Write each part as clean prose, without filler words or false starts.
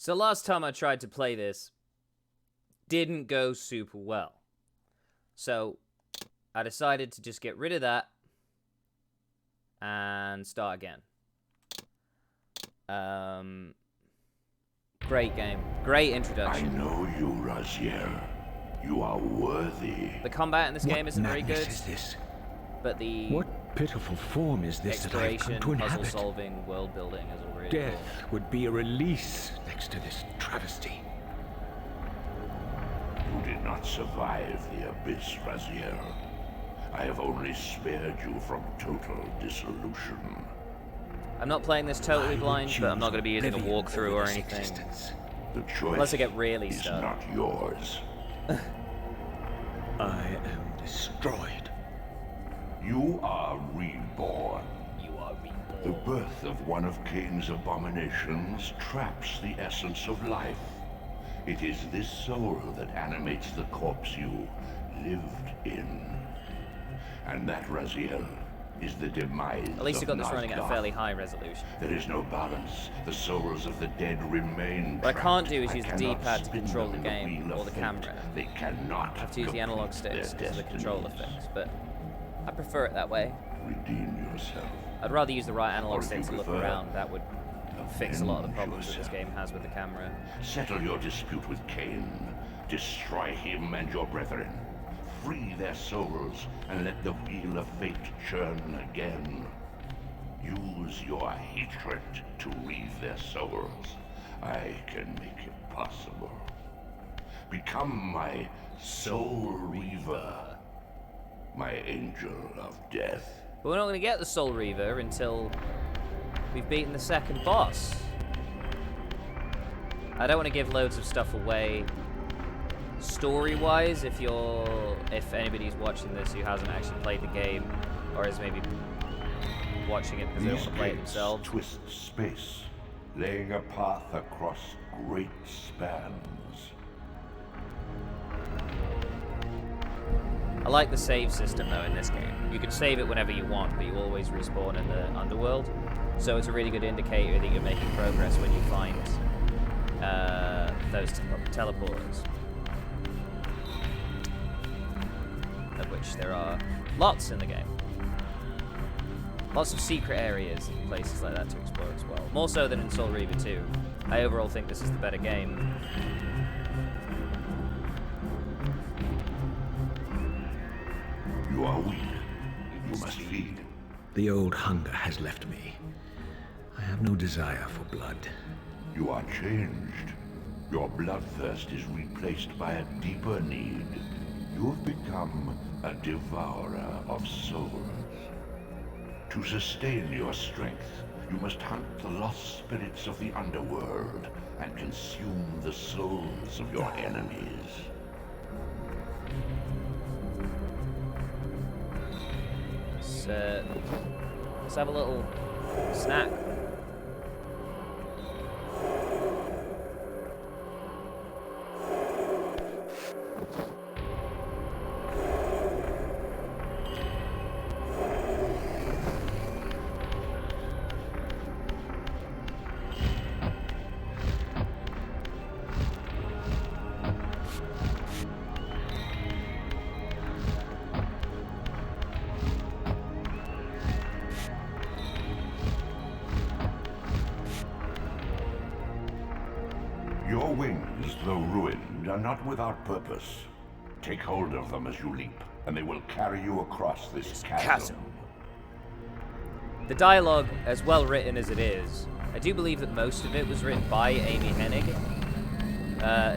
So last time I tried to play this, didn't go super well. So I decided to just get rid of that and start again. Great game. Great introduction. I know you, Raziel. You are worthy. The combat in this game isn't very good. Is this? But the What pitiful form is this that I've exploration, come to puzzle inhabit? solving, world building is already Death would be a release next to this travesty. You did not survive the abyss, Raziel. I have only spared you from total dissolution. I'm not playing this totally I would blind, but I'm not choose going to be using a oblivion walkthrough over or this anything. existence. The choice Unless I get really is stuck. not yours. I am destroyed. You are reborn. You are The reborn. birth of one of Kain's abominations traps the essence of life. It is this soul that animates the corpse you lived in. And that, Raziel, is the demise At least you got of this running at a Nazgûl. fairly high resolution. There is no balance. The souls of the dead remain What I can't trapped. do is use the cannot D-pad to spin control them the in game wheel or of the fate. camera. They cannot I have to use the analog complete sticks their because of the control destinies. effects, but I prefer it that way. Redeem yourself. I'd rather use the right Or analog if stick you to look prefer, around. That would fix a lot of the avenge problems that this yourself. game has with the camera. Settle your dispute with Kain. Destroy him and your brethren. Free their souls and let the wheel of fate churn again. Use your hatred to reave their souls. I can make it possible. Become my soul reaver. My angel of death. But we're not going to get the Soul Reaver until we've beaten the second boss. I don't want to give loads of stuff away story-wise if anybody's watching this who hasn't actually played the game or is maybe watching it because they want to play it gates themselves. twist space, laying a path across great spans. I like the save system though in this game. You can save it whenever you want, but you always respawn in the underworld. So it's a really good indicator that you're making progress when you find those teleporters. Of which there are lots in the game. Lots of secret areas and places like that to explore as well. More so than in Soul Reaver 2. I overall think this is the better game. You are weak. You must feed. The old hunger has left me. I have no desire for blood. You are changed. Your bloodthirst is replaced by a deeper need. You have become a devourer of souls. To sustain your strength, you must hunt the lost spirits of the underworld and consume the souls of your enemies. Let's have a little snack. Your wings, though ruined, are not without purpose. Take hold of them as you leap, and they will carry you across this chasm. The dialogue, as well written as it is, I do believe that most of it was written by Amy Hennig,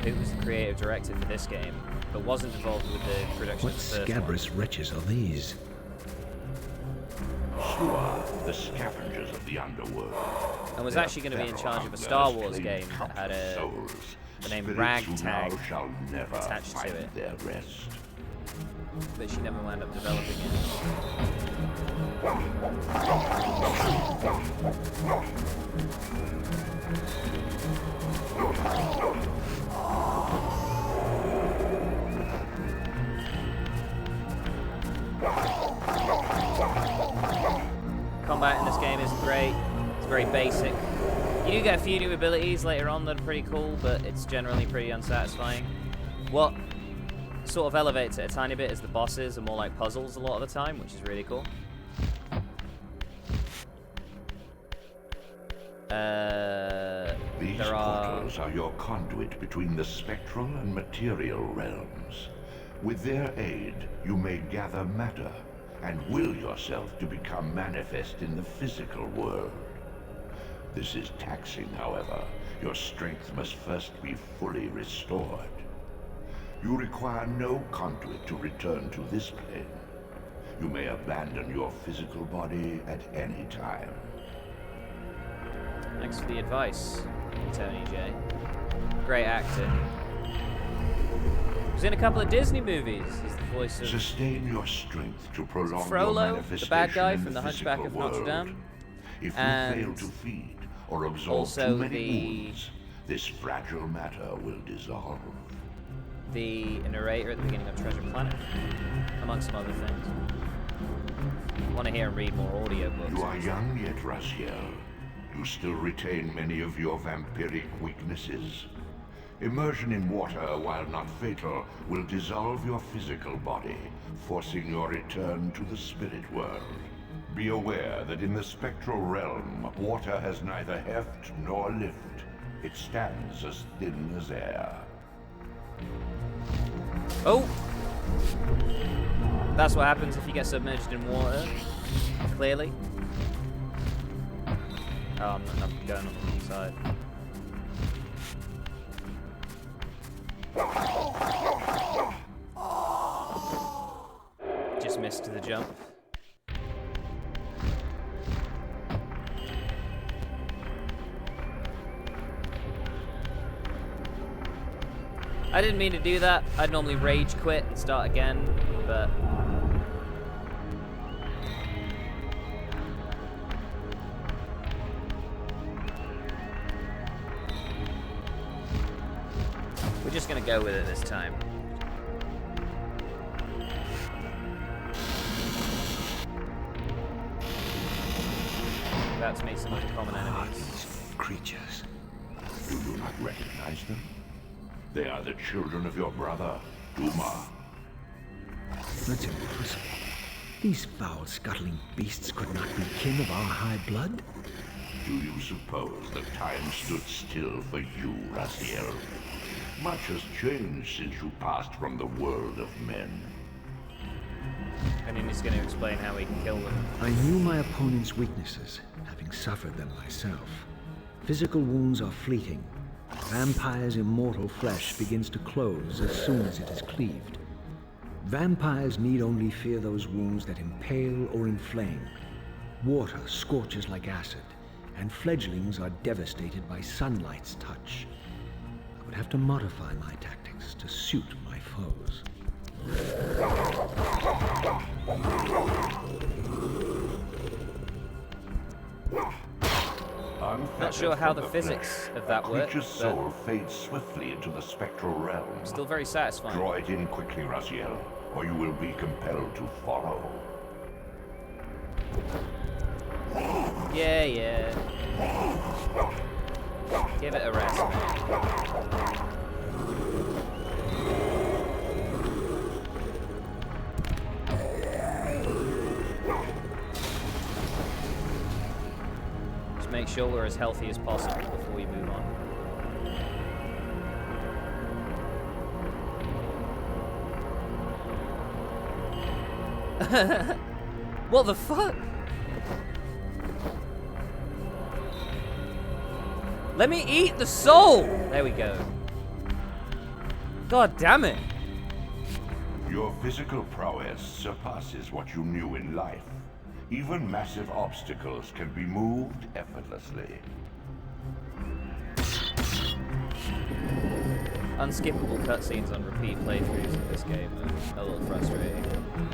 who was the creative director for this game, but wasn't involved with the production What of the first one. scabrous wretches are these? Shua, the scavengers of the underworld. And was Their actually going to be in feral charge of a hunger Star has Wars claimed game that had countless the souls. name Spirits who Ragtag now shall never attached to find it. their rest. But she never wound up developing it. Combat in this game isn't great. It's very basic. You do get a few new abilities later on that are pretty cool, but it's generally pretty unsatisfying. What sort of elevates it a tiny bit is the bosses are more like puzzles a lot of the time, which is really cool. These portals are your conduit between the spectral and material realms. With their aid, you may gather matter and will yourself to become manifest in the physical world. This is taxing, however. Your strength must first be fully restored. You require no conduit to return to this plane. You may abandon your physical body at any time. Thanks for the advice, Tony J. Great acting. He was in a couple of Disney movies. He's the voice of Sustain your strength to prolong your Frollo, manifestation the bad guy in from The physical Hunchback of Notre world. Dame. If you And fail to feed or absorb also too many the- wounds, this fragile matter will dissolve. The narrator at the beginning of Treasure Planet, among some other things. Want to hear him read more audiobooks. You are young yet, Raziel. You still retain many of your vampiric weaknesses. Immersion in water, while not fatal, will dissolve your physical body, forcing your return to the spirit world. Be aware that in the spectral realm, water has neither heft nor lift. It stands as thin as air. Oh! That's what happens if you get submerged in water. Clearly. Oh, I'm going on the side. Just missed the jump. I didn't mean to do that. I'd normally rage quit and start again, but... we're just gonna go with it this time. About to meet some of the common enemies. Creatures. Do you not recognize them? They are the children of your brother, Duma. That's impossible. These foul, scuttling beasts could not be kin of our high blood. Do you suppose that time stood still for you, Raziel? Much has changed since you passed from the world of men. And then he's going to explain how he can kill them. I knew my opponent's weaknesses, having suffered them myself. Physical wounds are fleeting. Vampire's immortal flesh begins to close as soon as it is cleaved. Vampires need only fear those wounds that impale or inflame. Water scorches like acid, and fledglings are devastated by sunlight's touch. I would have to modify my tactics to suit my foes. Not sure how the physics of that work, Creature's but soul fades swiftly into the spectral realm. still very satisfying. Draw it in quickly, Raziel, or you will be compelled to follow. Yeah, yeah. Give it a rest, man. Just make sure we're as healthy as possible before we move on. What the fuck? Let me eat the soul! There we go. God damn it. Your physical prowess surpasses what you knew in life. Even massive obstacles can be moved effortlessly. Unskippable cutscenes on repeat playthroughs of this game are a little frustrating.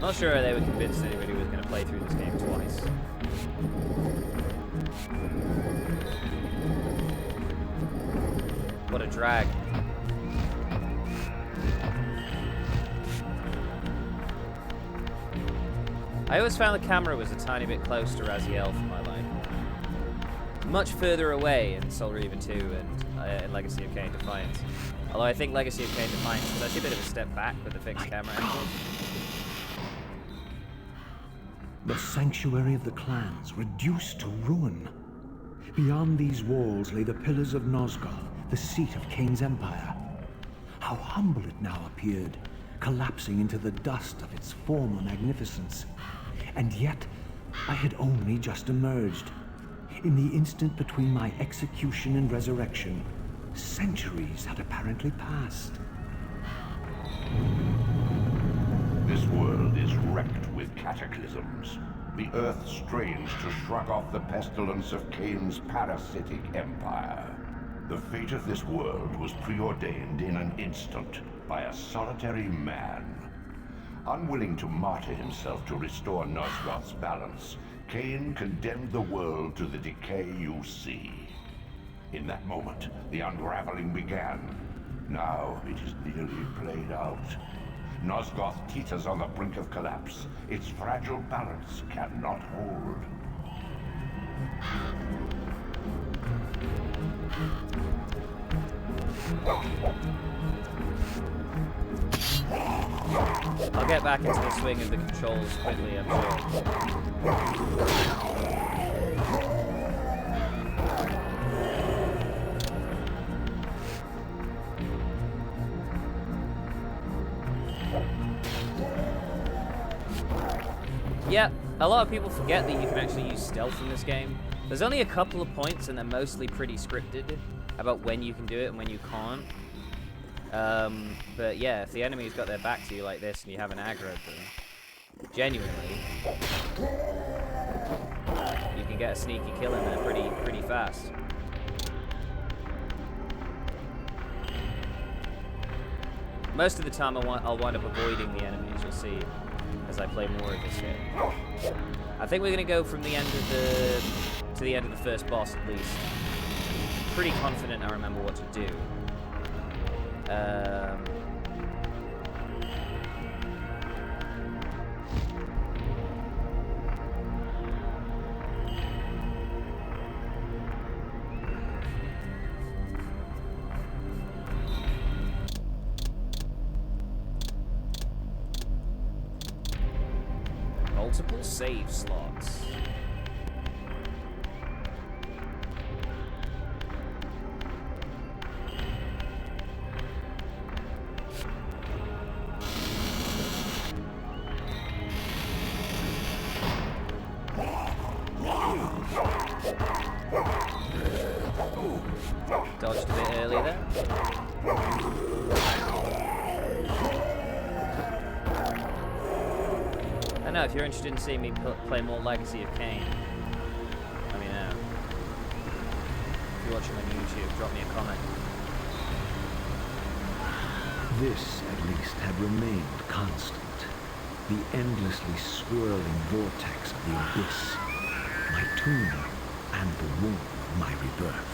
Not sure they would convince anybody who was going to play through this game twice. What a drag. I always found the camera was a tiny bit close to Raziel for my liking. much further away in Soul Reaver 2 and in Legacy of Kain Defiance. Although I think Legacy of Kain Defiance was actually a bit of a step back with the fixed camera angles. The sanctuary of the clans reduced to ruin. Beyond these walls lay the pillars of Nosgoth, the seat of Kain's empire. How humble it now appeared, collapsing into the dust of its former magnificence. And yet, I had only just emerged. In the instant between my execution and resurrection, centuries had apparently passed. This world is wrecked with cataclysms. The earth strains to shrug off the pestilence of Kain's parasitic empire. The fate of this world was preordained in an instant by a solitary man. Unwilling to martyr himself to restore Nosgoth's balance, Kain condemned the world to the decay you see. In that moment, the unraveling began. Now it is nearly played out. Nosgoth teeters on the brink of collapse. Its fragile balance cannot hold. I'll get back into the swing of the controls quickly, I'm sure. Yeah, a lot of people forget that you can actually use stealth in this game. There's only a couple of points, and they're mostly pretty scripted about when you can do it and when you can't. But yeah, if the enemy's got their back to you like this and you haven't aggroed them, genuinely, you can get a sneaky kill in there pretty fast. Most of the time I'll wind up avoiding the enemies, you'll see, as I play more of this game. I think we're gonna go from the end of to the end of the first boss at least. Pretty confident I remember what to do. Multiple save slots. Dodged a bit early there. I know, if you're interested in seeing me play more Legacy of Kain, let me know. If you're watching on YouTube, drop me a comment. This, at least, had remained constant. The endlessly swirling vortex of the abyss. My tomb and the womb of my rebirth.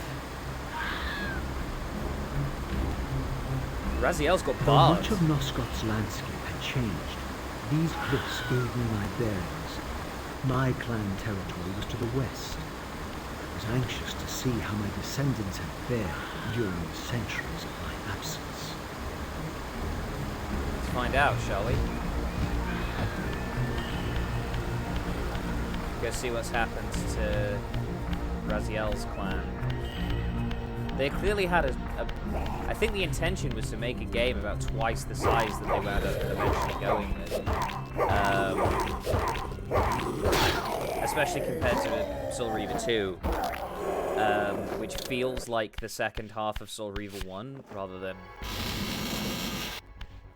Raziel's got Though bars. much of Nosgoth's landscape had changed, these cliffs gave me my bearings. My clan territory was to the west. I was anxious to see how my descendants had fared during the centuries of my absence. Let's find out, shall we? Go see what's happened to Raziel's clan. They clearly had I think the intention was to make a game about twice the size that they wound up eventually going with. Especially compared to Soul Reaver 2, which feels like the second half of Soul Reaver 1 rather than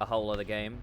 a whole other game.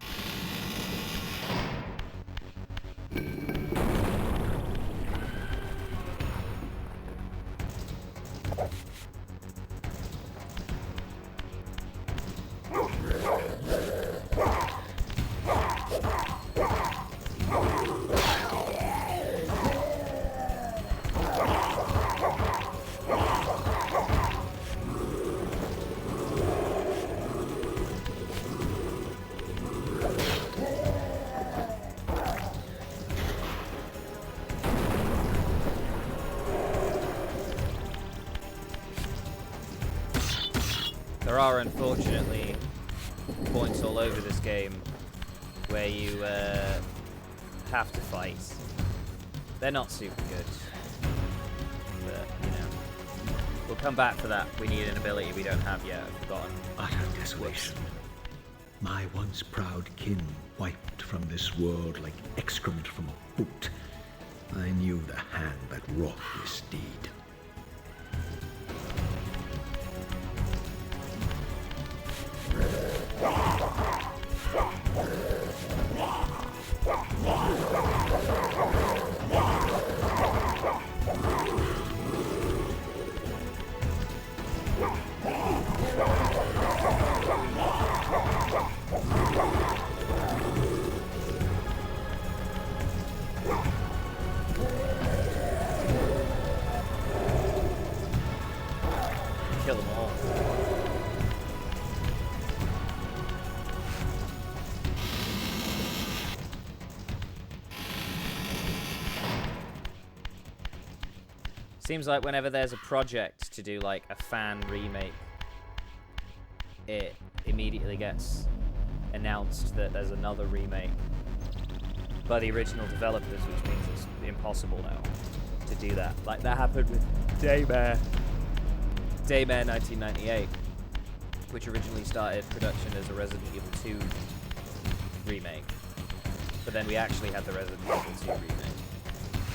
There are, unfortunately, points all over this game where you have to fight. They're not super good. But, you know. We'll come back for that. We need an ability we don't have yet. I've forgotten. Utter desolation. My once proud kin wiped from this world like excrement from a boot. I knew the hand that wrought this deed. Kill them all. Seems like whenever there's a project to do like a fan remake, it immediately gets announced that there's another remake by the original developers, which means it's impossible now to do that. Like that happened with Daymare 1998, which originally started production as a Resident Evil 2 remake, but then we actually had the Resident Evil 2 remake.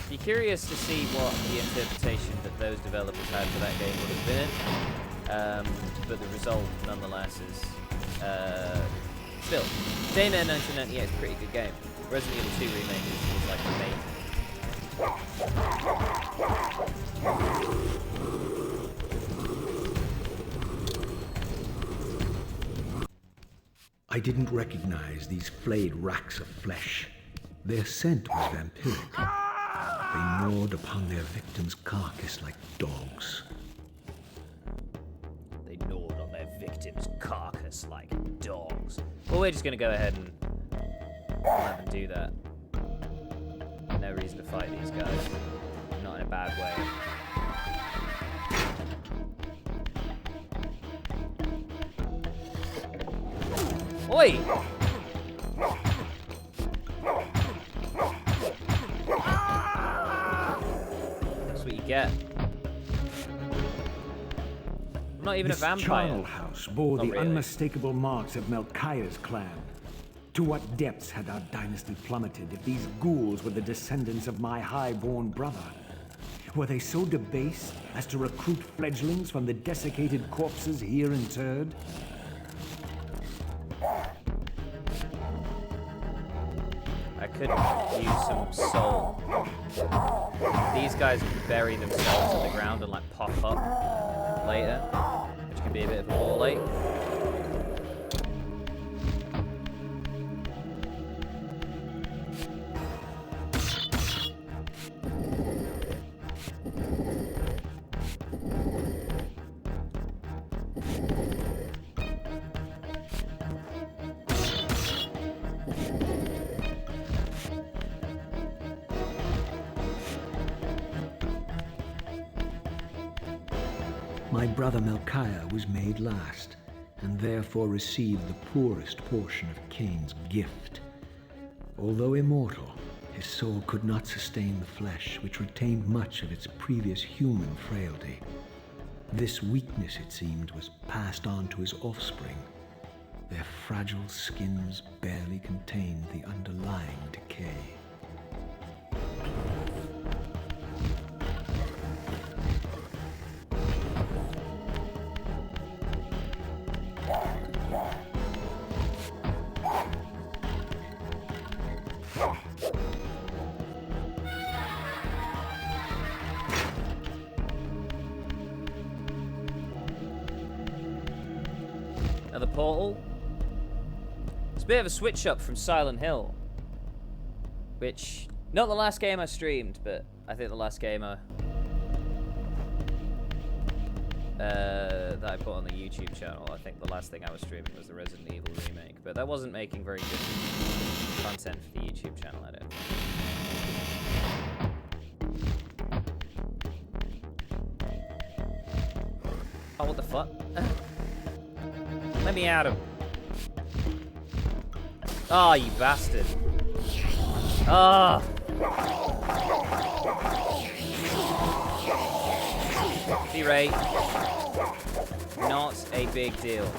Be curious to see what the interpretation that those developers had for that game would have been, but the result, nonetheless, is still. Daymare 1998 is a pretty good game. Resident Evil 2 remake is like amazing. I didn't recognize these flayed racks of flesh. Their scent was vampiric. They gnawed upon their victim's carcass like dogs. They gnawed on their victim's carcass like dogs. Well, we're just going to go ahead and let them do that. No reason to fight these guys. Not in a bad way. Oi! That's what you get. I'm not even a vampire. This charnel house bore the really. unmistakable marks of Melchiah's clan. To what depths had our dynasty plummeted if these ghouls were the descendants of my high-born brother? Were they so debased as to recruit fledglings from the desiccated corpses here interred? I could use some soul. These guys could bury themselves in the ground and like pop up later, which could be a bit of a ball ache. My brother Melchiah was made last, and therefore received the poorest portion of Kain's gift. Although immortal, his soul could not sustain the flesh, which retained much of its previous human frailty. This weakness, it seemed, was passed on to his offspring. Their fragile skins barely contained the underlying decay. Another portal. It's a bit of a switch up from Silent Hill, which, not the last game I streamed, but I think the last game that I put on the YouTube channel. I think the last thing I was streaming was the Resident Evil remake, but that wasn't making very good content for the YouTube channel, I don't think. Oh, what the fuck? Let me at him. Ah, oh, you bastard. Ah. D-Ray. Not a big deal.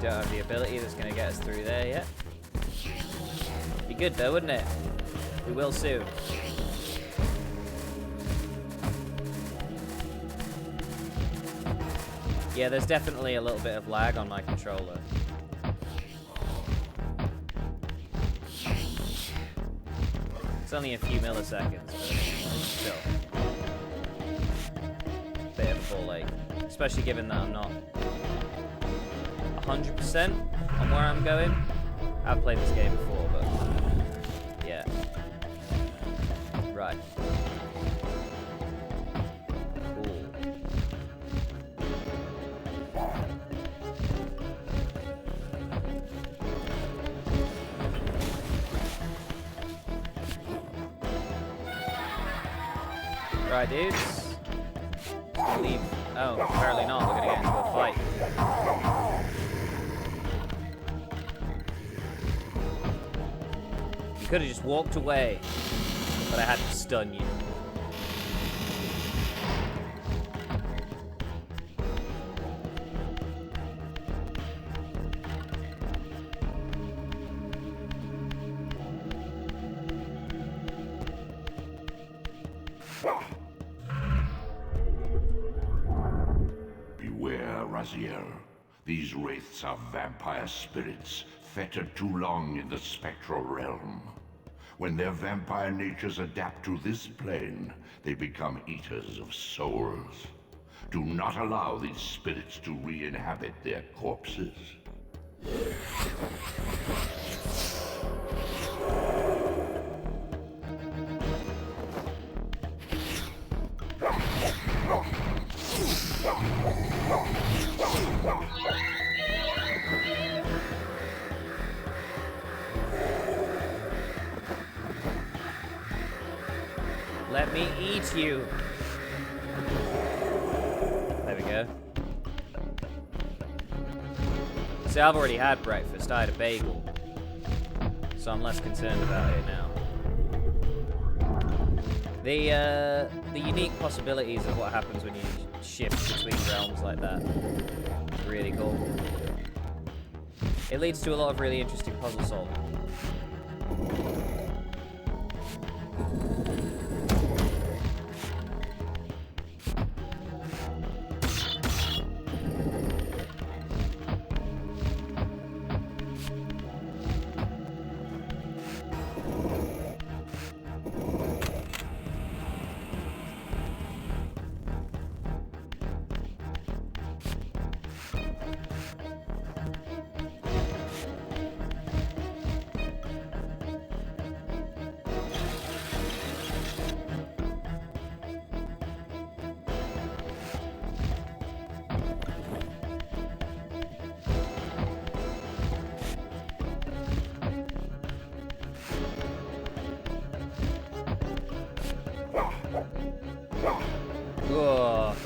Don't have the ability that's going to get us through there yet. Be good though, wouldn't it? We will soon. Yeah, there's definitely a little bit of lag on my controller. It's only a few milliseconds, but still. Bit of a ball ache. Especially given that I'm not 100% on where I'm going. I've played this game before, but yeah. Right. Cool. Right, dudes. Leave. Oh, apparently not. We're gonna get into a fight. You could have just walked away, but I had to stun you. Beware, Raziel. These wraiths are vampire spirits, fettered too long in the spectral realm. When their vampire natures adapt to this plane, they become eaters of souls. Do not allow these spirits to re-inhabit their corpses. Let me eat you. There we go. See, I've already had breakfast. I had a bagel. So I'm less concerned about it now. The unique possibilities of what happens when you shift between realms like that. Really cool. It leads to a lot of really interesting puzzle solving. Ugh.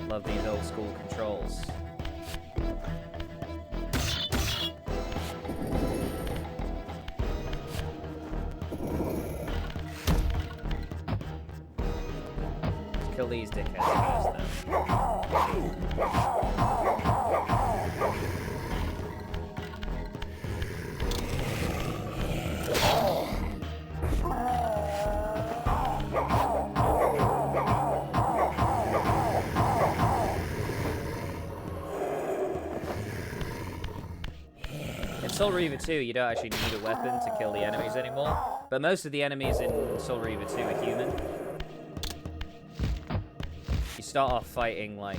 Love these old school controls. Let's kill these dickheads first then. Soul Reaver 2, you don't actually need a weapon to kill the enemies anymore, but most of the enemies in Soul Reaver 2 are human. You start off fighting, like,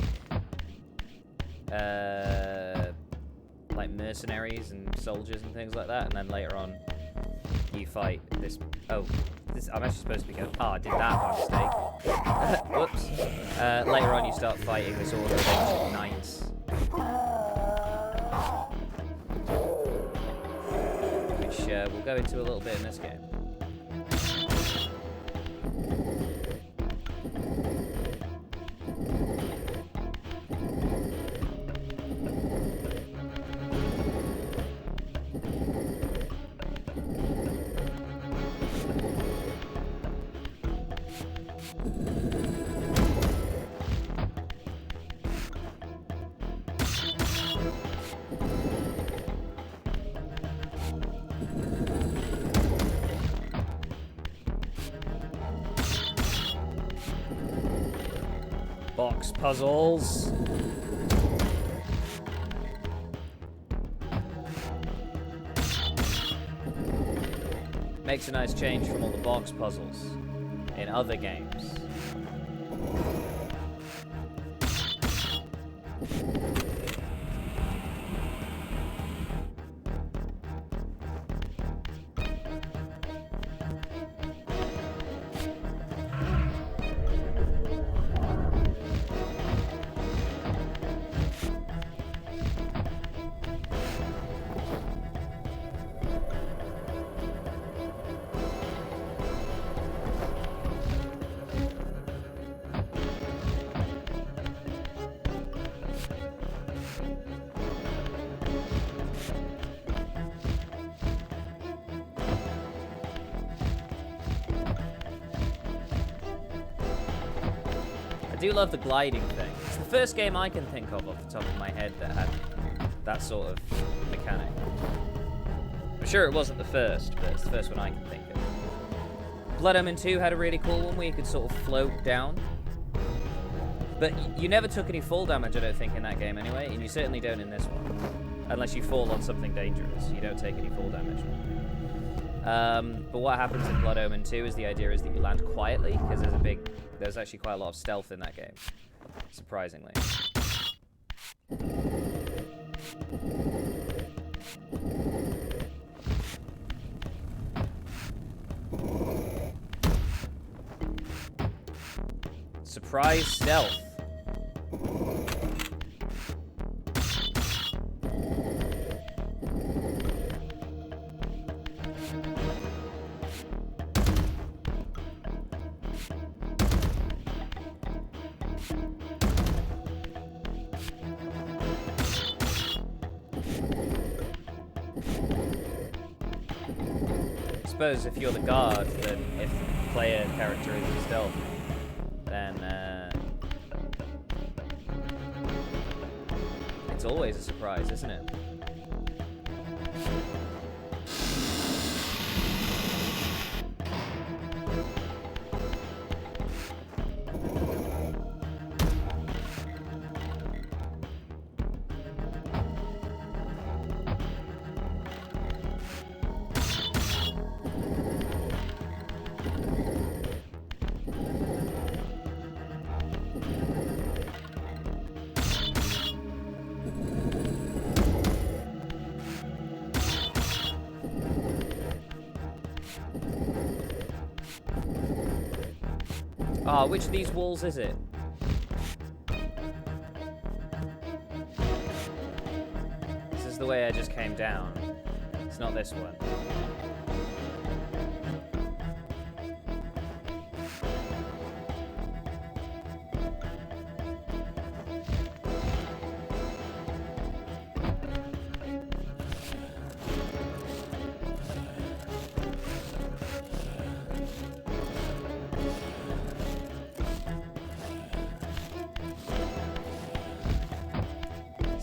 like mercenaries and soldiers and things like that, and then later on you fight this. Oh, this I'm actually supposed to be going. Oh, I did that by mistake. Whoops. Later on you start fighting this order of ancient knights. Which we'll go into a little bit in this game. Box puzzles. Makes a nice change from all the box puzzles in other games. I do love the gliding thing. It's the first game I can think of off the top of my head that had that sort of mechanic. I'm sure it wasn't the first, but it's the first one I can think of. Blood Omen 2 had a really cool one where you could sort of float down. But you never took any fall damage, I don't think, in that game anyway, and you certainly don't in this one. Unless you fall on something dangerous. You don't take any fall damage. But what happens in Blood Omen 2 is the idea is that you land quietly, because there's actually quite a lot of stealth in that game, surprisingly. Surprise stealth. I suppose if you're the guard, then if the player character is in stealth, then it's always a surprise, isn't it? Ah, which of these walls is it? This is the way I just came down. It's not this one.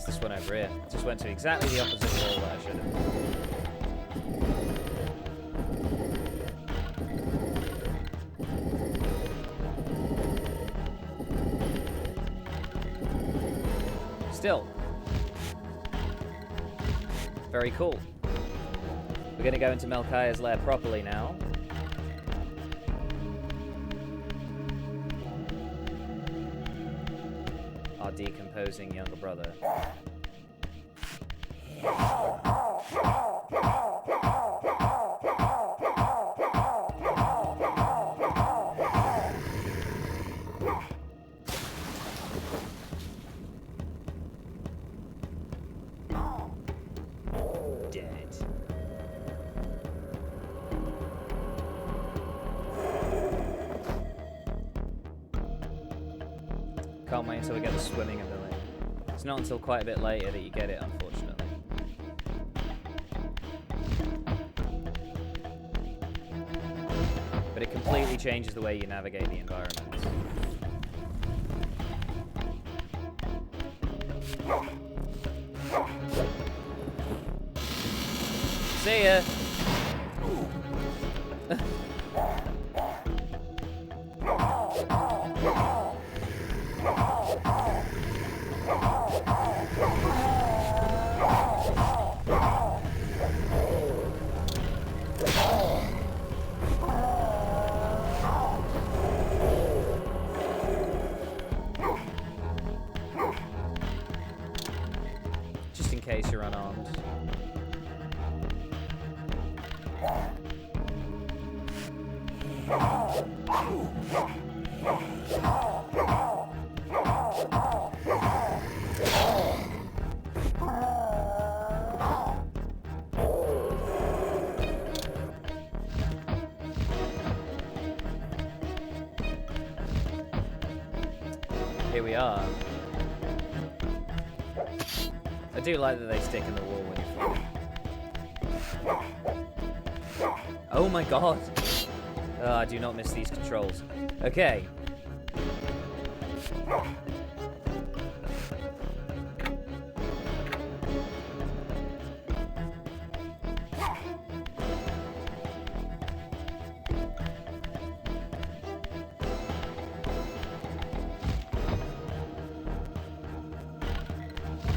This one over here. Just went to exactly the opposite wall that I should have. Still. Very cool. We're going to go into Melchiah's lair properly now. Oh, decomposing younger brother. Dead. Can't wait until we get the swimming ability. It's not until quite a bit later that you get it, unfortunately. But it completely changes the way you navigate the environment. See ya! Just in case you're unarmed. Here we are. I do like that they stick in the wall when you're flying. Oh my god! Oh, I do not miss these controls. Okay.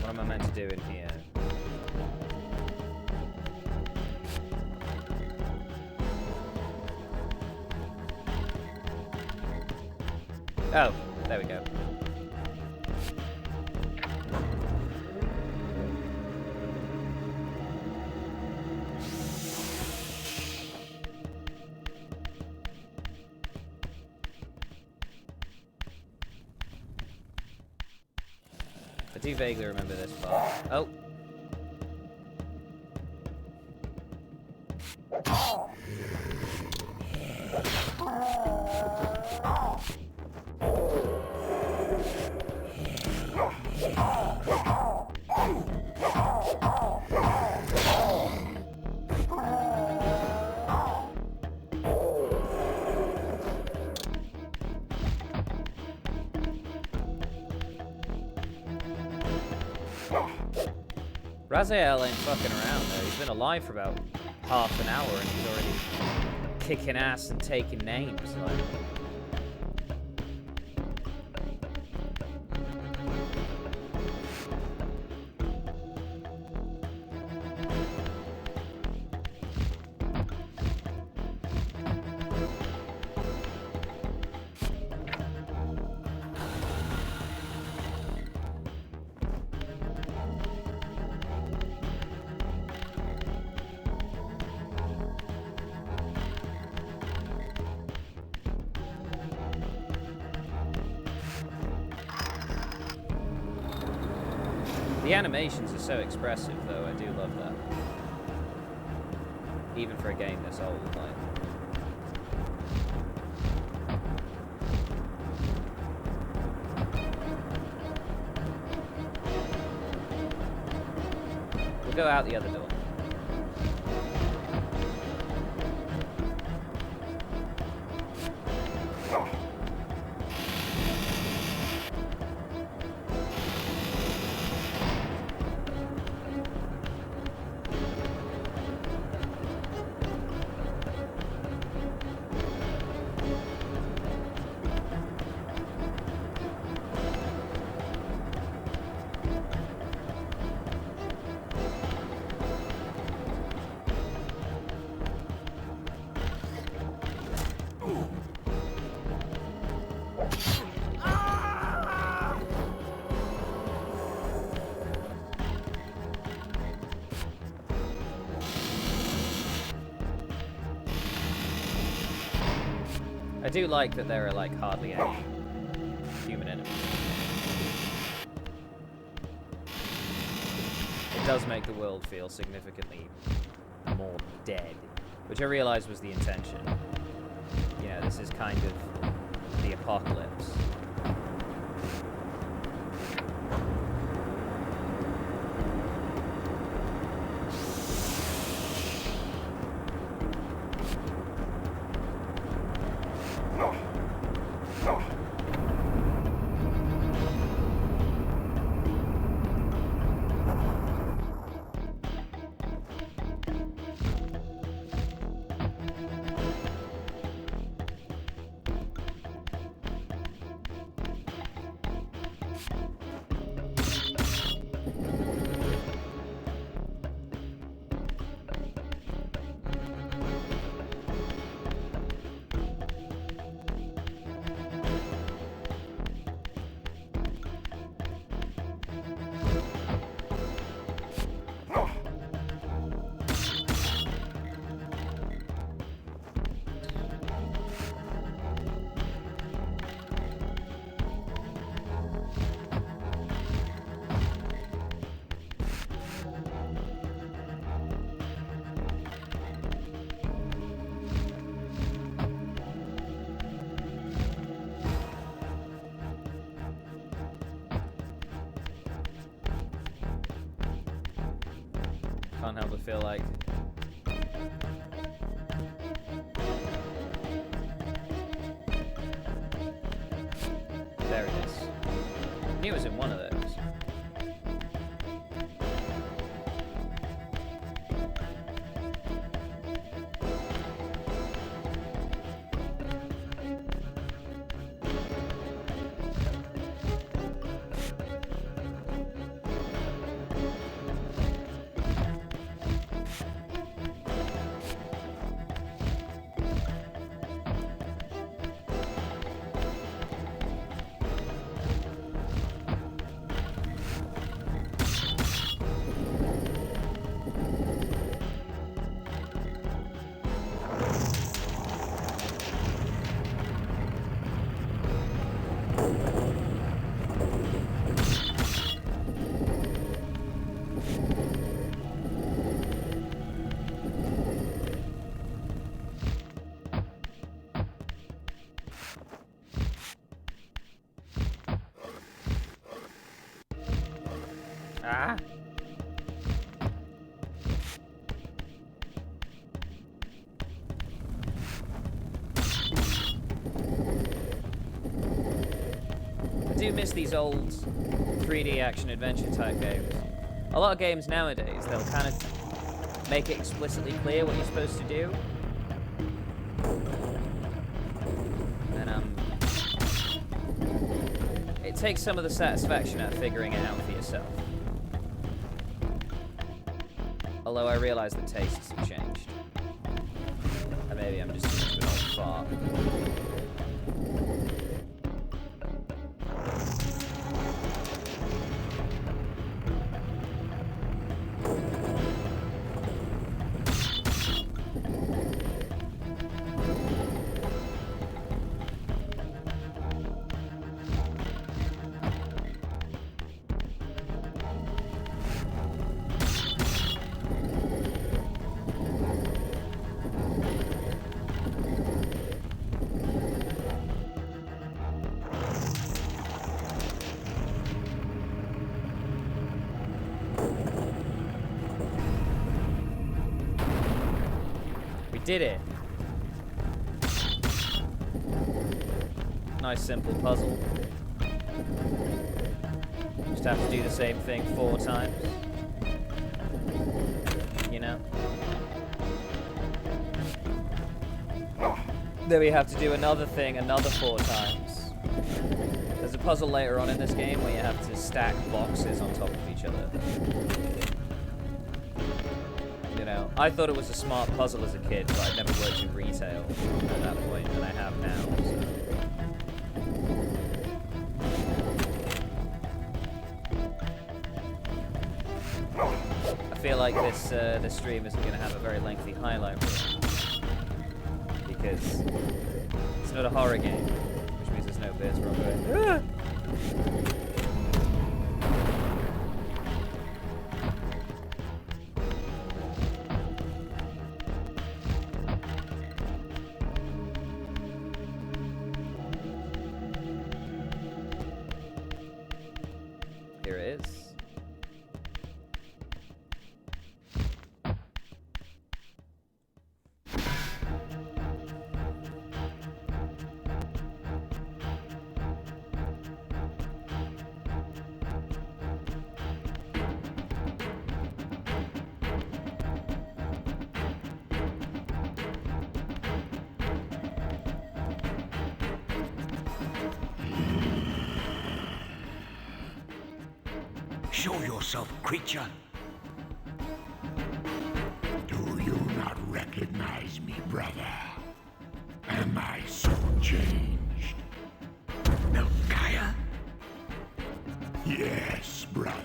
What am I meant to do in here? Oh, there we go. I do vaguely remember this part. Oh. Raziel ain't fucking around though. He's been alive for about half an hour and he's already kicking ass and taking names. Like. The animations are so expressive, though. I do love that. Even for a game this old, like. We'll go out the other door. I do like that there are like hardly any human enemies. It does make the world feel significantly more dead, which I realized was the intention. You know, this is kind of the apocalypse. Can't help but feel like there it is. I knew it was in one of those. Ah! I do miss these old 3D action-adventure type games. A lot of games nowadays, they'll kind of make it explicitly clear what you're supposed to do. And it takes some of the satisfaction out of figuring it out for yourself. Although I realize that tastes have changed. And maybe I'm just an old fart. Did it. Nice simple puzzle. Just have to do the same thing 4 times. You know? Then we have to do another thing another 4 times. There's a puzzle later on in this game where you have to stack boxes on top of each other. I thought it was a smart puzzle as a kid, but I'd never worked in retail at that point, and I have now, so. I feel like this stream isn't going to have a very lengthy highlight reel, because it's not a horror game, which means there's no bits where I'm going, ah! Here it is. Show yourself, creature. Do you not recognize me, brother? Am I so changed? Melchiah? Yes, brother.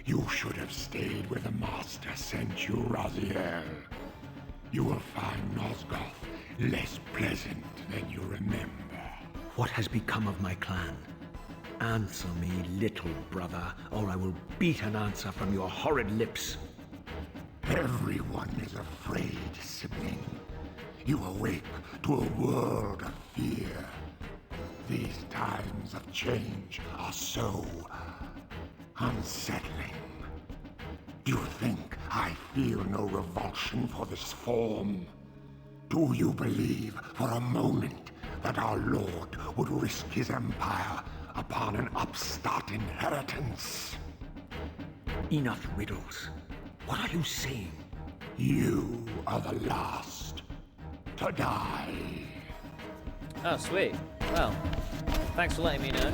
You should have stayed where the Master sent you, Raziel. You will find Nosgoth less pleasant than you remember. What has become of my clan? Answer me, little brother, or I will beat an answer from your horrid lips. Everyone is afraid, sibling. You awake to a world of fear. These times of change are so unsettling. Do you think I feel no revulsion for this form? Do you believe for a moment that our Lord would risk his empire upon an upstart inheritance? Enough riddles. What are you saying? You are the last to die. Oh, sweet. Well, thanks for letting me know.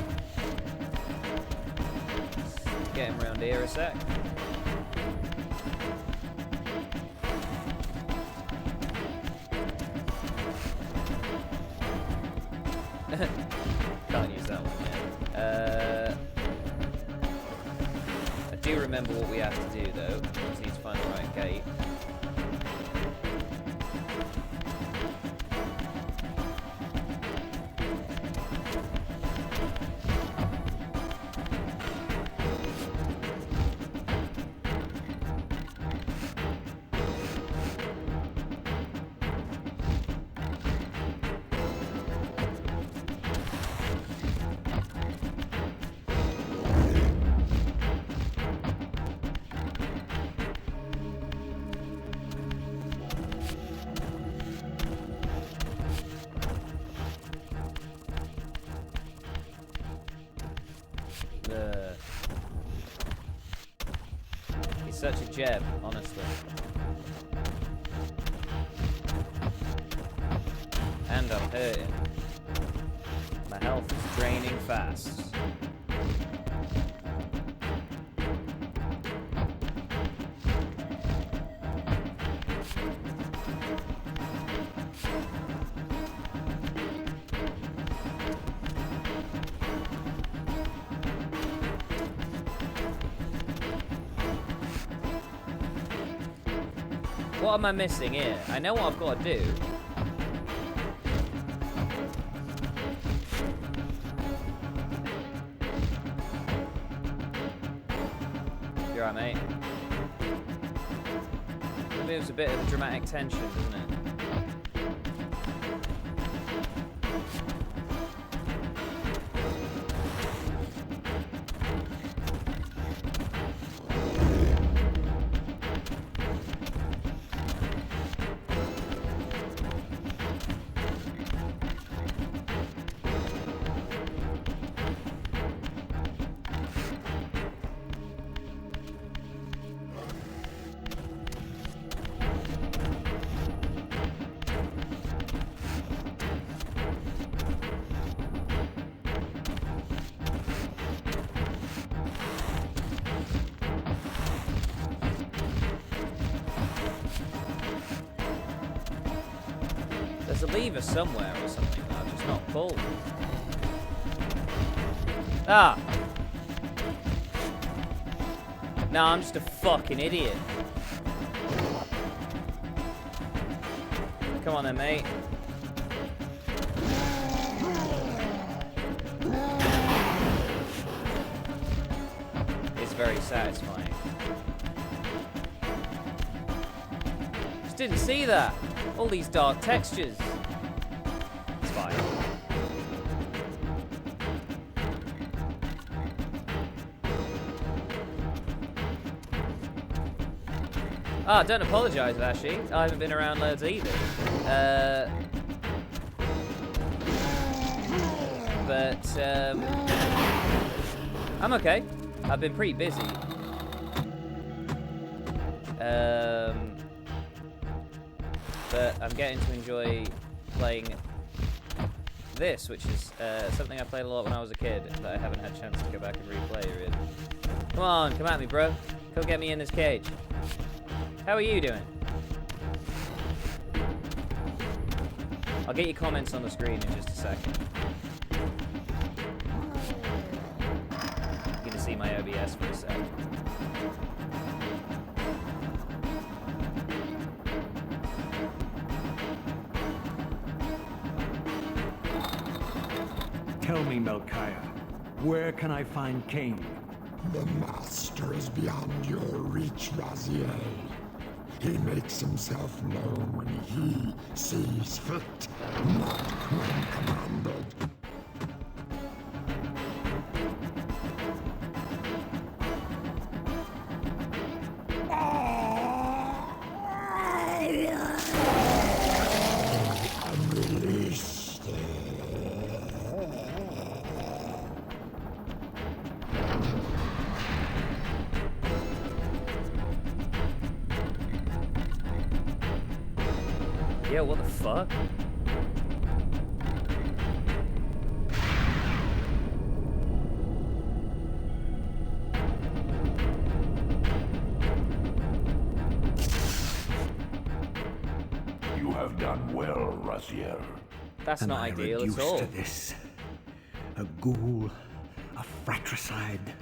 Get him around here a sec. Can't use that one yet. I do remember what we have to do though. Just need to find the right gate. He's such a gem, honestly. And I'm hurting. My health is draining fast. What am I missing here? I know what I've got to do. You're right, mate. It moves a bit of a dramatic tension, doesn't it? There's a lever somewhere or something that I've just not pulled. Ah! No, I'm just a fucking idiot. Come on then, mate. very satisfying. Just didn't see that. All these dark textures. It's fine. Ah, don't apologise, Vashi. I haven't been around loads either. But I'm okay. I've been pretty busy. But I'm getting to enjoy playing this, which is something I played a lot when I was a kid that I haven't had a chance to go back and replay really. Come on, come at me, bro. Come get me in this cage. How are you doing? I'll get your comments on the screen in just a second. You're gonna see my OBS for a sec. Tell me, Melchiah, where can I find Kain? The Master is beyond your reach, Raziel. He makes himself known when he sees fit, not when commanded. Unreleased. Yeah, what the fuck? You have done well, Raziel. That's Am not I ideal reduced at all. to this? A ghoul, a fratricide.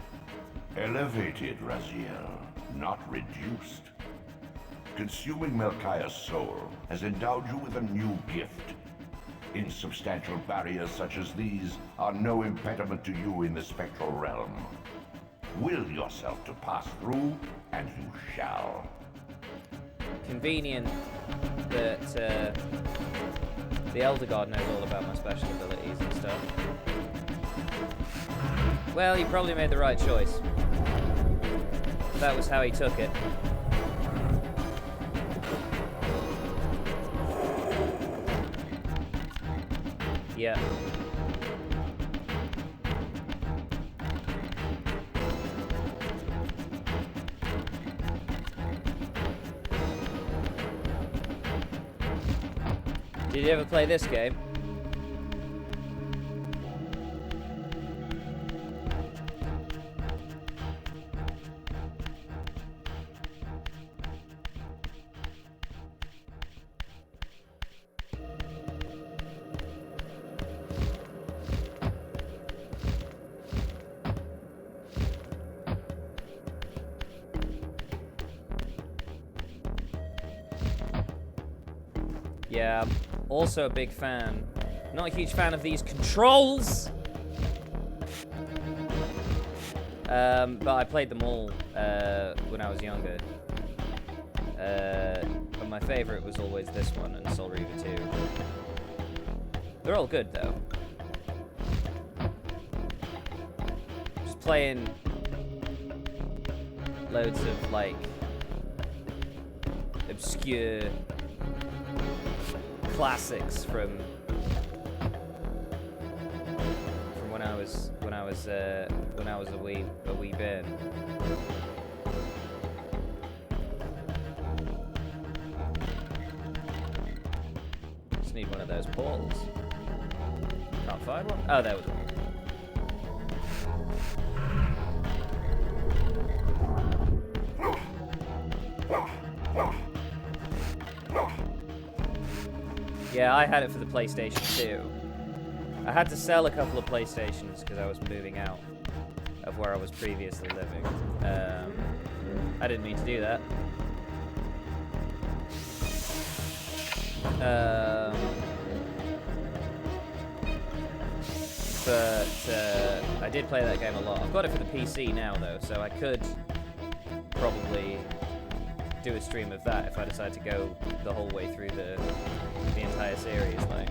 Elevated, Raziel, not reduced. Consuming Melchiah's soul has endowed you with a new gift. Insubstantial barriers such as these are no impediment to you in the spectral realm. Will yourself to pass through, and you shall. Convenient that the Elder God knows all about my special abilities and stuff. Well, he probably made the right choice. That was how he took it. Yeah. Did you ever play this game? Yeah, I'm also a big fan. Not a huge fan of these controls! But I played them all when I was younger. But my favorite was always this one and Soul Reaver 2. They're all good though. Just playing loads of like obscure classics from when I was a wee bit. Just need one of those portals. Can't find one. Oh, there we go. Yeah, I had it for the PlayStation 2. I had to sell a couple of PlayStations because I was moving out of where I was previously living. I didn't mean to do that. But I did play that game a lot. I've got it for the PC now, though, so I could probably do a stream of that if I decide to go the whole way through the entire series, like.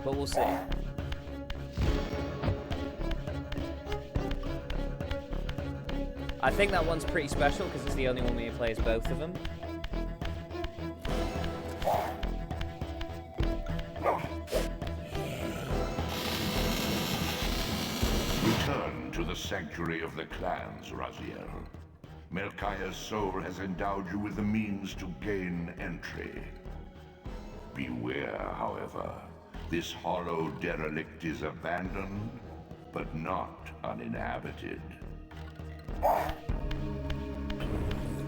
But we'll see. I think that one's pretty special because it's the only one where you play as both of them. Return to the sanctuary of the clans, Raziel. Melchiah's soul has endowed you with the means to gain entry. Beware, however. This hollow derelict is abandoned, but not uninhabited.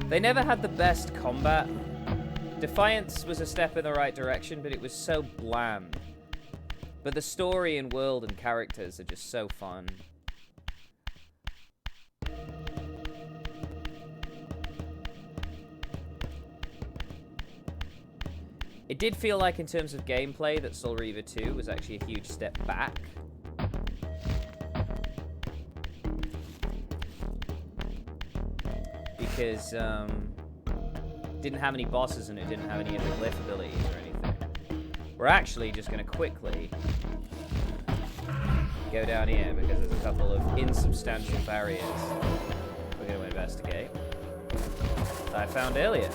They never had the best combat. Defiance was a step in the right direction, but it was so bland. But the story and world and characters are just so fun. It did feel like, in terms of gameplay, that Soul Reaver 2 was actually a huge step back. Because, didn't have any bosses and it didn't have any of the glyph abilities or anything. We're actually just going to quickly go down here because there's a couple of insubstantial barriers we're going to investigate that I found earlier.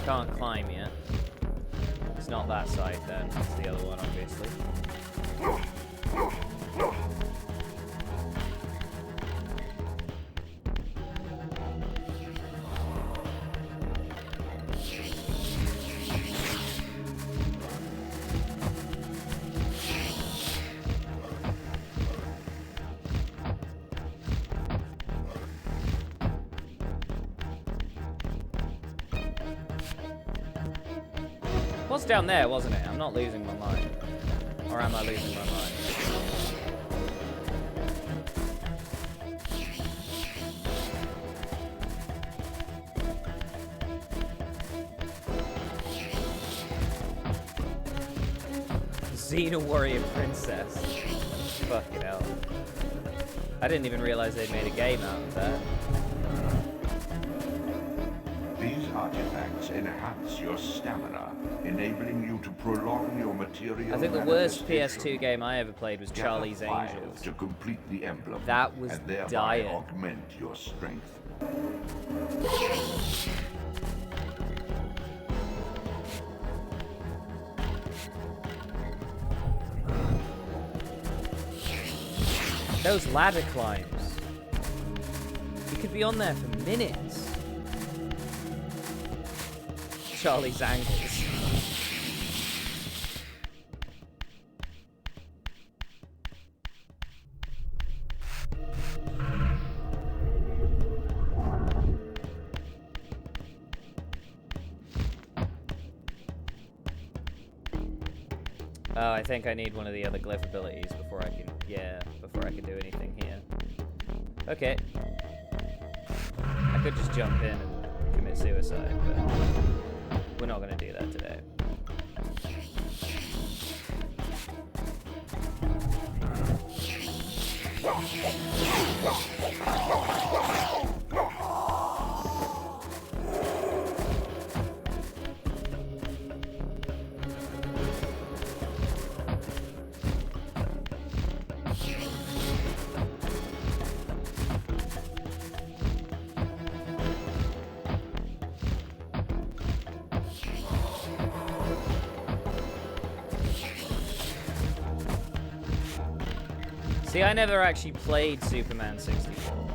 Can't climb yet. It's not that side then, it's the other one obviously. Was down there, wasn't it? I'm not losing my mind. Or am I losing my mind? Xena Warrior Princess. Fucking hell. I didn't even realize they'd made a game out of that. These artifacts enhance your stamina, enabling you to prolong your material. I think the worst manifestation. PS2 game I ever played was Charlie's Gather 5 Angels. to complete the emblem. That was and thereby dire. augment your strength. Those ladder climbs. You could be on there for minutes. Charlie's Angles. Oh, I think I need one of the other glyph abilities before I can, before I can do anything here. Okay. I could just jump in and commit suicide, but we're not going to do that today. See, I never actually played Superman 64,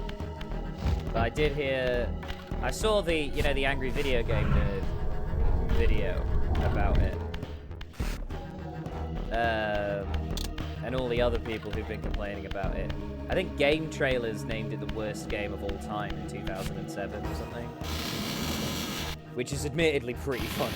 but I did hear, I saw the, the Angry Video Game Nerd video about it, and all the other people who've been complaining about it. I think Game Trailers named it the worst game of all time in 2007 or something. which is admittedly pretty funny.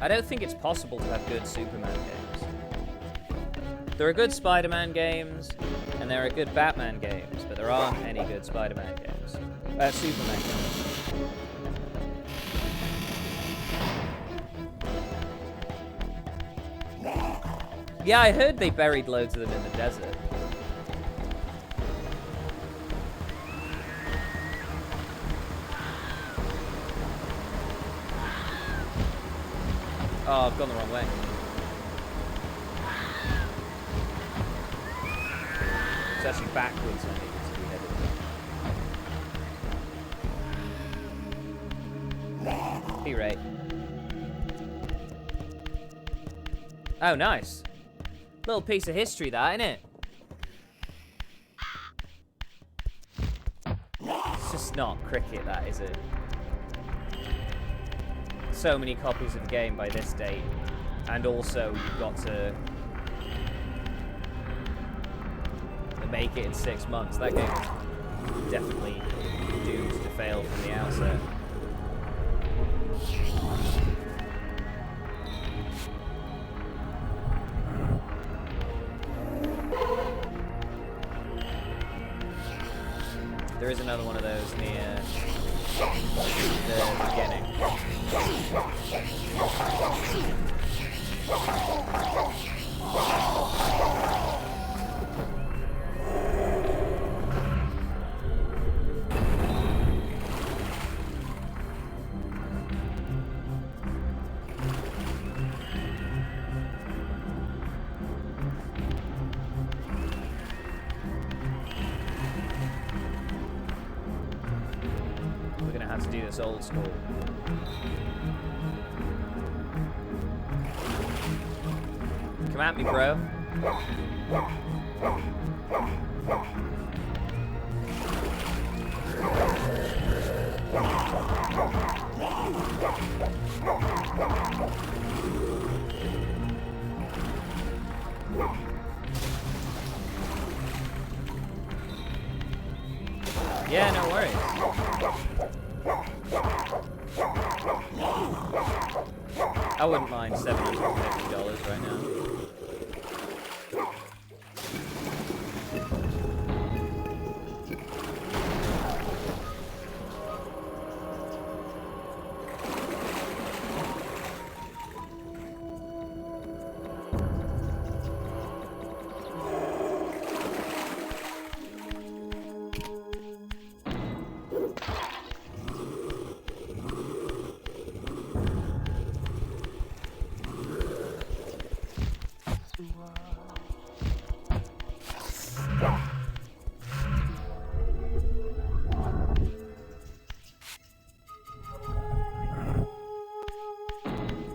I don't think it's possible to have good Superman games. There are good Spider-Man games, and there are good Batman games, but there aren't any good Spider-Man games. Superman games. Yeah, I heard they buried loads of them in the desert. Oh, I've gone the wrong way. It's actually backwards I need to be headed. Be right. Oh, nice. Little piece of history, that, isn't it? It's just not cricket, that, is it? So many copies of the game by this date, and also you've got to make it in 6 months. That game is definitely doomed to fail from the outset. There is another one of those near the beginning. We're gonna have to do this old school. Come at me, bro. Yeah, no worries. I wouldn't mind $750 right now.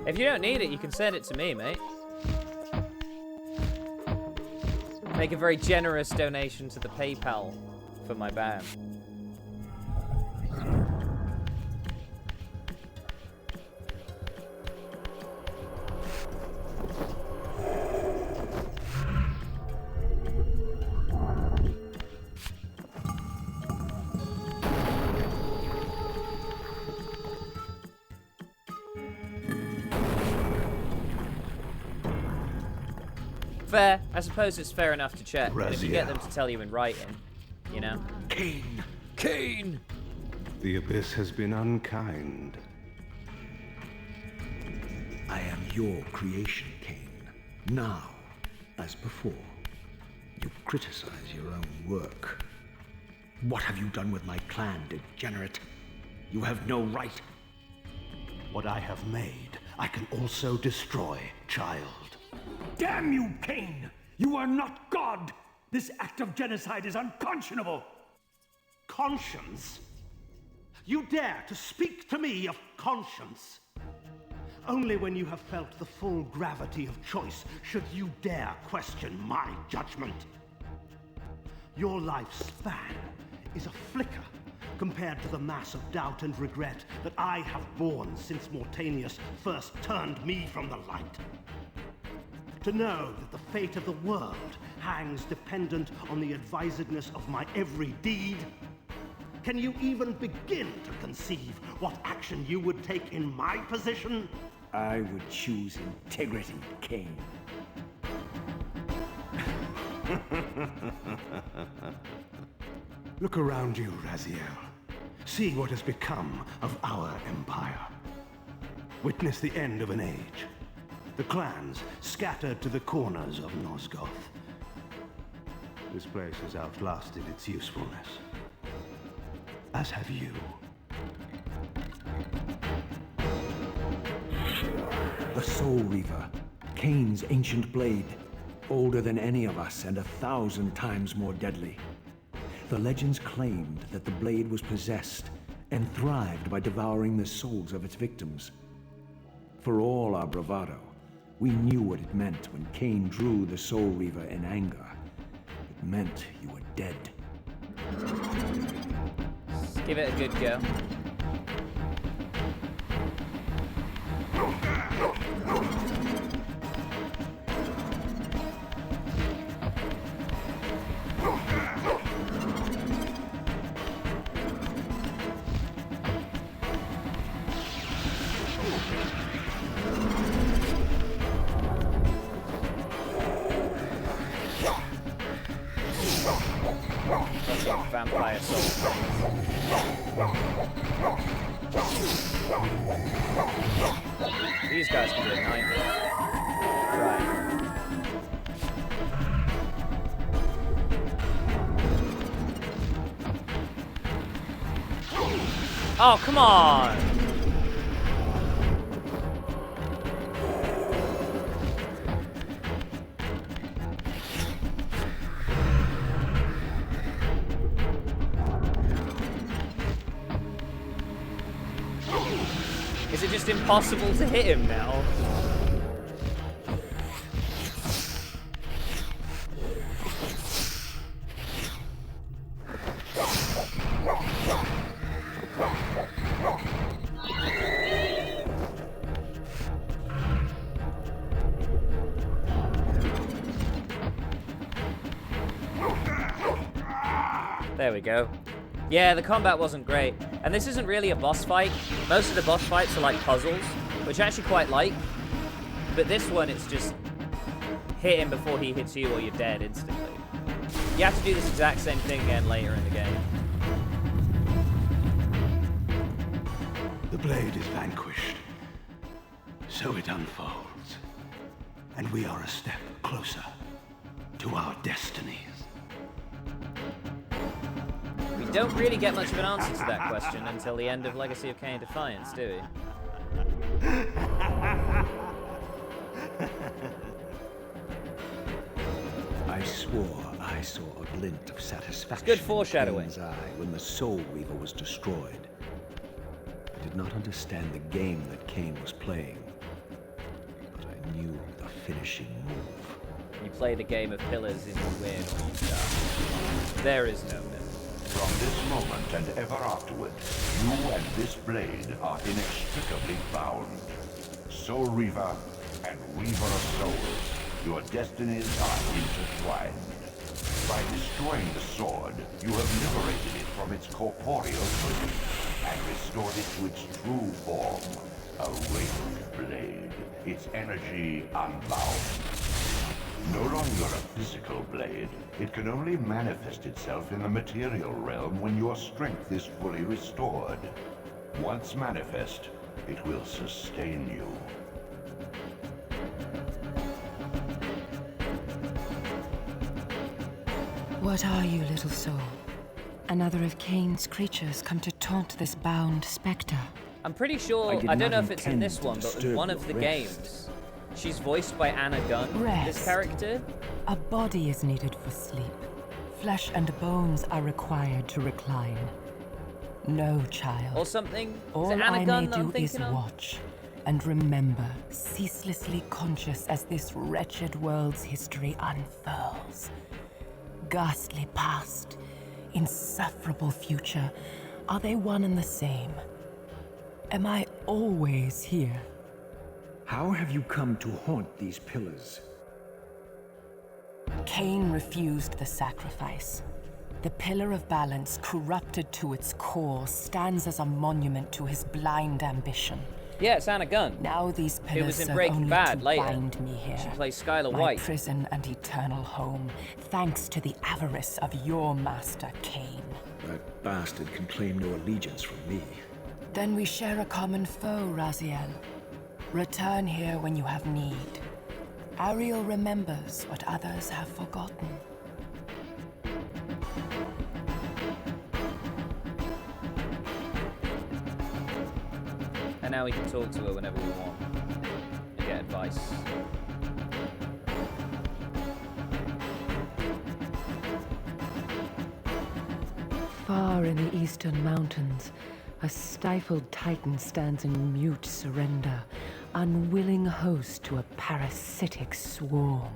If you don't need it, you can send it to me, mate. Make a very generous donation to the PayPal for my band. Fair. I suppose it's fair enough to check. And if you get them to tell you in writing, you know? Kain! Kain! The Abyss has been unkind. I am your creation, Kain. Now, as before, you criticize your own work. What have you done with my clan, degenerate? You have no right. What I have made, I can also destroy, child. Damn you, Kain! You are not God! This act of genocide is unconscionable! Conscience? You dare to speak to me of conscience? Only when you have felt the full gravity of choice should you dare question my judgment. Your lifespan is a flicker compared to the mass of doubt and regret that I have borne since Mortanius first turned me from the light. To know that the fate of the world hangs dependent on the advisedness of my every deed? Can you even begin to conceive what action you would take in my position? I would choose integrity, Kain. Look around you, Raziel. See what has become of our empire. Witness the end of an age. The clans scattered to the corners of Nosgoth. This place has outlasted its usefulness. As have you. The Soul Reaver, Kain's ancient blade, older than any of us and 1,000 times more deadly. The legends claimed that the blade was possessed and thrived by devouring the souls of its victims. For all our bravado, we knew what it meant when Kain drew the Soul Reaver in anger. It meant you were dead. Let's give it a good go. Vampire soul. These guys can be a nightmare. Right. Oh, come on! Is it just impossible to hit him now? There we go. Yeah, the combat wasn't great. And this isn't really a boss fight. Most of the boss fights are like puzzles, which I actually quite like. But this one, it's just hit him before he hits you or you're dead instantly. You have to do this exact same thing again later in the game. The blade is vanquished. So it unfolds. And we are a step closer to our destinies. We don't really get much of an answer to that question until the end of Legacy of Kain Defiance, do we? I swore I saw a glint of satisfaction Good foreshadowing. in Kain's eye when the Soul Reaver was destroyed. I did not understand the game that Kain was playing, but I knew the finishing move. You play the game of pillars and you win or you die. There is no middle. From this moment and ever afterward, you and this blade are inextricably bound. Soul Reaver and Weaver of Souls, your destinies are intertwined. By destroying the sword, you have liberated it from its corporeal prison and restored it to its true form, a winged blade, its energy unbound. No longer a physical blade, it can only manifest itself in the material realm when your strength is fully restored. Once manifest, it will sustain you. What are you, little soul? Another of Kain's creatures come to taunt this bound spectre. I'm pretty sure, I did I don't know not if it's in intend this to one, but in disturb one of the your rest. games, she's voiced by Anna Gunn, this Rest. character. A body is needed for sleep. Flesh and bones are required to recline. No, child. Or something. Is All it Anna I Gunn may that I'm do is thinking of? watch and remember, ceaselessly conscious as this wretched world's history unfurls. Ghastly past, insufferable future, are they one and the same? Am I always here? How have you come to haunt these pillars? Kain refused the sacrifice. The Pillar of Balance, corrupted to its core, stands as a monument to his blind ambition. Yeah, it's Anna Gunn. Now these It pillars was in serve Breaking only Bad to later. bind me here. She plays Skylar My White. prison and eternal home, thanks to the avarice of your master, Kain. That bastard can claim no allegiance from me. Then we share a common foe, Raziel. Return here when you have need. Ariel remembers what others have forgotten. And now we can talk to her whenever we want and get advice. Far in the eastern mountains, a stifled titan stands in mute surrender, unwilling host to a parasitic swarm.